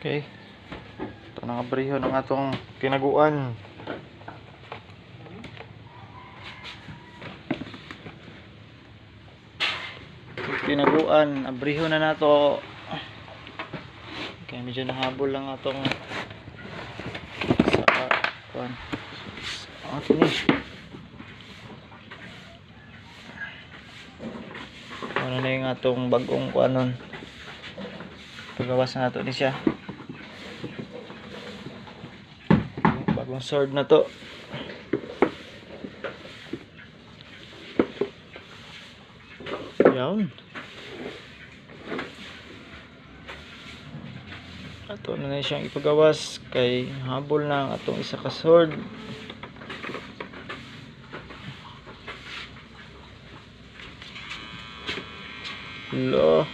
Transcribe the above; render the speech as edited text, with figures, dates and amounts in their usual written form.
Okay. Ito na nga briho ng atong kinaguan. Kinaguan, abriho na nato. Okay, medyo nahabol lang atong sa kuan. Ato ni. Ano na yung atong bagong kuanon. Pagawas na nato ni siya. Bagong sword na to. Yawn. Ato na siyang ipagawas kay habol na ang atong isa ka sword. Lo.